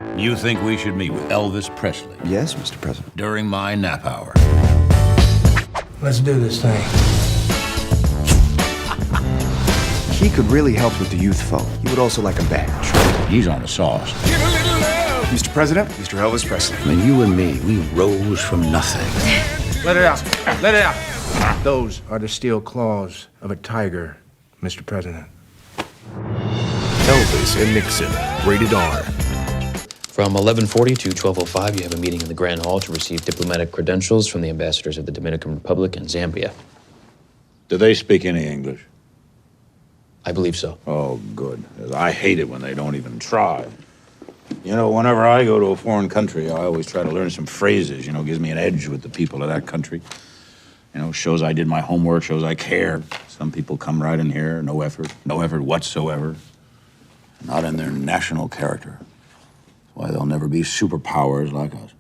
You think we should meet with Elvis Presley? Yes, Mr. President. During my nap hour. Let's do this thing. He could really help with the youth folk. He would also like a badge. He's on the sauce. Give a little love. Mr. President, Mr. Elvis Presley. I mean, you and me, we rose from nothing. Let it out. Let it out. Those are the steel claws of a tiger, Mr. President. Elvis and Nixon, rated R. From 11:40 to 12:05, you have a meeting in the Grand Hall to receive diplomatic credentials from the ambassadors of the Dominican Republic and Zambia. Do they speak any English? I believe so. Oh, good. I hate it when they don't even try. You know, whenever I go to a foreign country, I always try to learn some phrases, you know, gives me an edge with the people of that country. You know, shows I did my homework, shows I care. Some people come right in here, no effort whatsoever. Not in their national character. That's why they'll never be superpowers like us.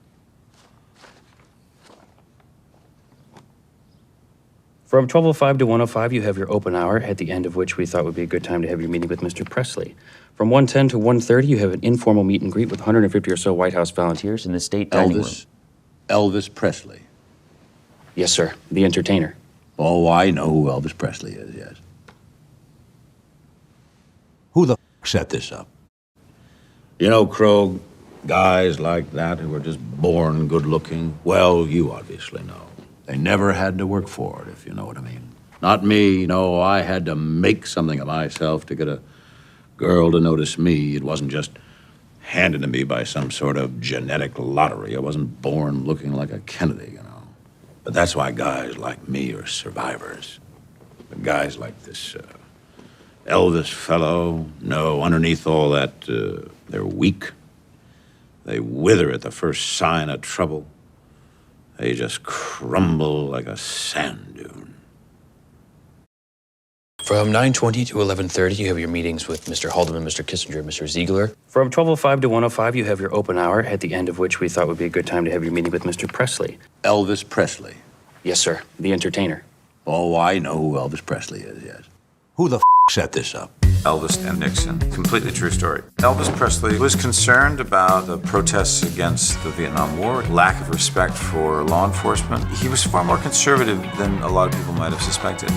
From 12:05 to 1:05, you have your open hour, at the end of which we thought would be a good time to have your meeting with Mr. Presley. From 1:10 to 1:30, you have an informal meet and greet with 150 or so White House volunteers in the state dining room. Elvis Presley. Yes, sir. The entertainer. Oh, I know who Elvis Presley is, yes. Who the set this up? You know, Krog, guys like that who are just born good-looking, well, you obviously know. They never had to work for it, if you know what I mean. Not me, no, I had to make something of myself to get a girl to notice me. It wasn't just handed to me by some sort of genetic lottery. I wasn't born looking like a Kennedy, you know. But that's why guys like me are survivors. But guys like this Elvis fellow, no, underneath all that, they're weak. They wither at the first sign of trouble. They just crumble like a sand dune. From 9:20 to 11:30, you have your meetings with Mr. Haldeman, Mr. Kissinger, Mr. Ziegler. From 12:05 to 1:05, you have your open hour, at the end of which we thought would be a good time to have your meeting with Mr. Presley. Elvis Presley. Yes, sir. The entertainer. Oh, I know who Elvis Presley is, yes. Who the set this up? Elvis and Nixon. Completely true story. Elvis Presley was concerned about the protests against the Vietnam War, lack of respect for law enforcement. He was far more conservative than a lot of people might have suspected.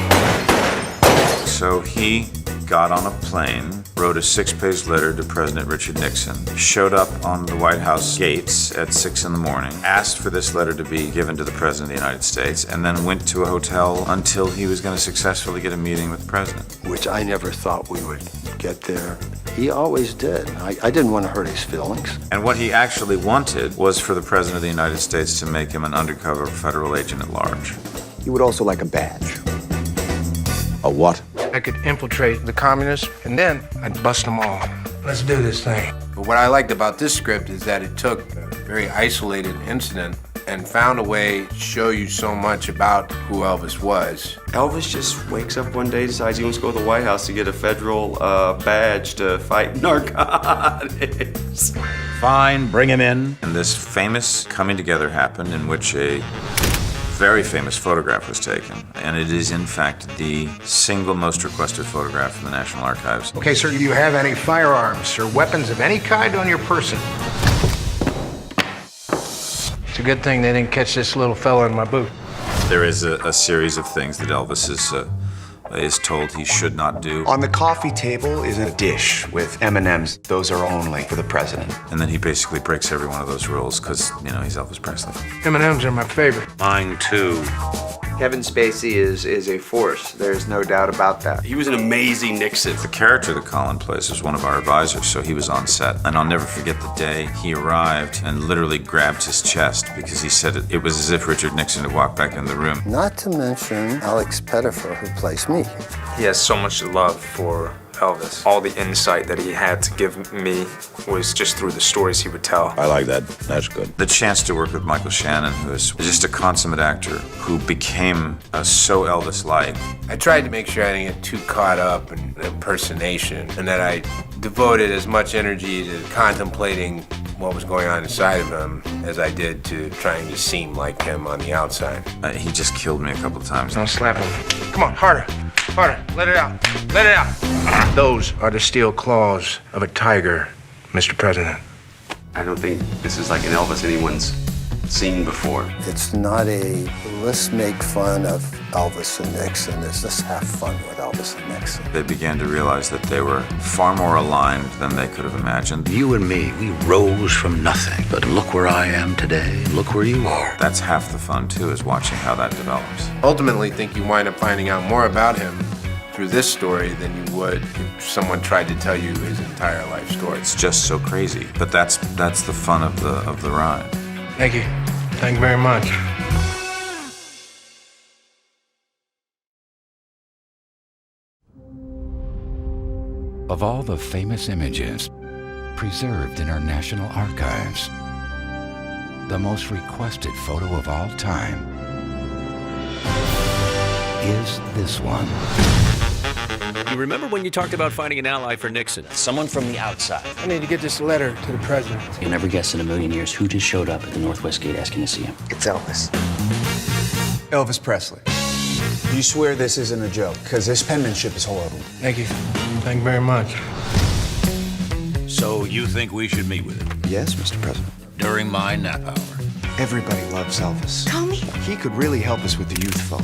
So he got on a plane, wrote a 6-page letter to President Richard Nixon, showed up on the White House gates at 6 in the morning, asked for this letter to be given to the President of the United States, and then went to a hotel until he was going to successfully get a meeting with the President. Which I never thought we would get there. He always did. I didn't want to hurt his feelings. And what he actually wanted was for the President of the United States to make him an undercover federal agent at large. He would also like a badge. A what? I could infiltrate the communists, and then I'd bust them all. Let's do this thing. But what I liked about this script is that it took a very isolated incident and found a way to show you so much about who Elvis was. Elvis just wakes up one day, decides he wants to go to the White House to get a federal badge to fight narcotics. Fine, bring him in. And this famous coming together happened in which a very famous photograph was taken, and it is in fact the single most requested photograph in the National Archives. Okay, sir, do you have any firearms or weapons of any kind on your person? It's a good thing they didn't catch this little fella in my boot. There is a series of things that Elvis is told he should not do. On the coffee table is a dish with M&Ms. Those are only for the president. And then he basically breaks every one of those rules because, you know, he's Elvis Presley. M&Ms are my favorite. Mine too. Kevin Spacey is a force. There's no doubt about that. He was an amazing Nixon. The character that Colin plays was one of our advisors, so he was on set. And I'll never forget the day he arrived and literally grabbed his chest because he said it was as if Richard Nixon had walked back in the room. Not to mention Alex Pettifer, who plays me. He has so much love for Elvis. All the insight that he had to give me was just through the stories he would tell. I like that. That's good. The chance to work with Michael Shannon, who is just a consummate actor who became so Elvis-like. I tried to make sure I didn't get too caught up in impersonation and that I devoted as much energy to contemplating what was going on inside of him as I did to trying to seem like him on the outside. He just killed me a couple of times. Don't slap him. Come on, harder. Harder. Let it out. Let it out. Those are the steel claws of a tiger, Mr. President. I don't think this is like an Elvis anyone's seen before. It's not a let's make fun of Elvis and Nixon. It's let's have fun with Elvis and Nixon. They began to realize that they were far more aligned than they could have imagined. You and me, we rose from nothing. But look where I am today. Look where you are. That's half the fun, too, is watching how that develops. Ultimately, think you wind up finding out more about him through this story than you would if someone tried to tell you his entire life story. It's just so crazy. But that's the fun of the ride. Thank you. Thank you very much. Of all the famous images preserved in our national archives, the most requested photo of all time is this one. You remember when you talked about finding an ally for Nixon? Someone from the outside. I need to get this letter to the president. You'll never guess in a million years who just showed up at the Northwest Gate asking to see him. It's Elvis. Elvis Presley. You swear this isn't a joke, because this penmanship is horrible. Thank you. Thank you very much. So you think we should meet with him? Yes, Mr. President. During my nap hour. Everybody loves Elvis. Call me. He could really help us with the youth folk.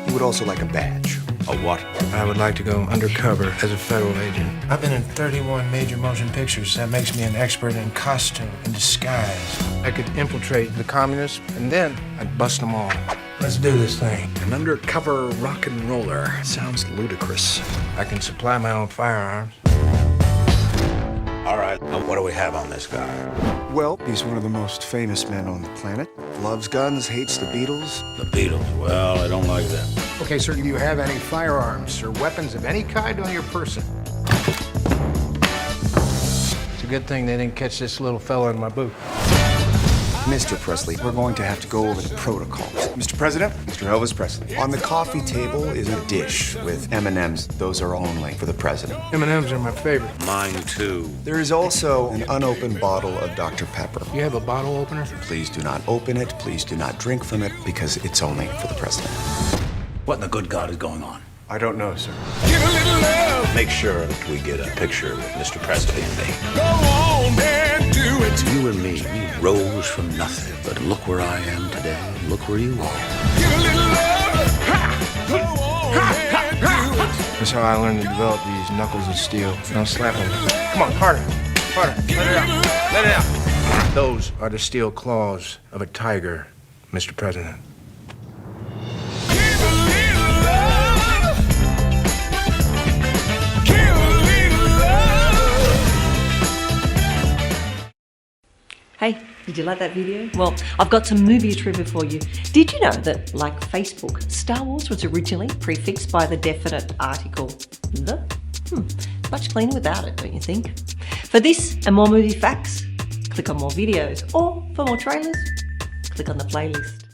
He would also like a badge. A what? I would like to go undercover as a federal agent. I've been in 31 major motion pictures. That makes me an expert in costume and disguise. I could infiltrate the communists, and then I'd bust them all. Let's do this thing. An undercover rock and roller. Sounds ludicrous. I can supply my own firearms. All right, now what do we have on this guy? Well, he's one of the most famous men on the planet. Loves guns, hates the Beatles. The Beatles. Well, I don't like them. Okay, sir, do you have any firearms or weapons of any kind on your person? It's a good thing they didn't catch this little fella in my boot. Mr. Presley, we're going to have to go over the protocols. Mr. President, Mr. Elvis Presley. On the coffee table is a dish with M&Ms. Those are only for the president. M&Ms are my favorite. Mine too. There is also an unopened bottle of Dr. Pepper. You have a bottle opener? Please do not open it. Please do not drink from it, because it's only for the president. What in the good God is going on? I don't know, sir. Give a little love. Make sure that we get a picture with Mr. Presley and me. Go on and do it. You and me, we rose from nothing. But look where I am today. Look where you are. Give a little love. Ha! Go on and do it. That's how I learned to develop these knuckles of steel. Now slap them. Come on, harder. Harder. Let it out. Let it out. Those are the steel claws of a tiger, Mr. President. Hey, did you like that video? Well, I've got some movie trivia for you. Did you know that, like Facebook, Star Wars was originally prefixed by the definite article the? Much cleaner without it, don't you think? For this and more movie facts, click on more videos, or for more trailers, click on the playlist.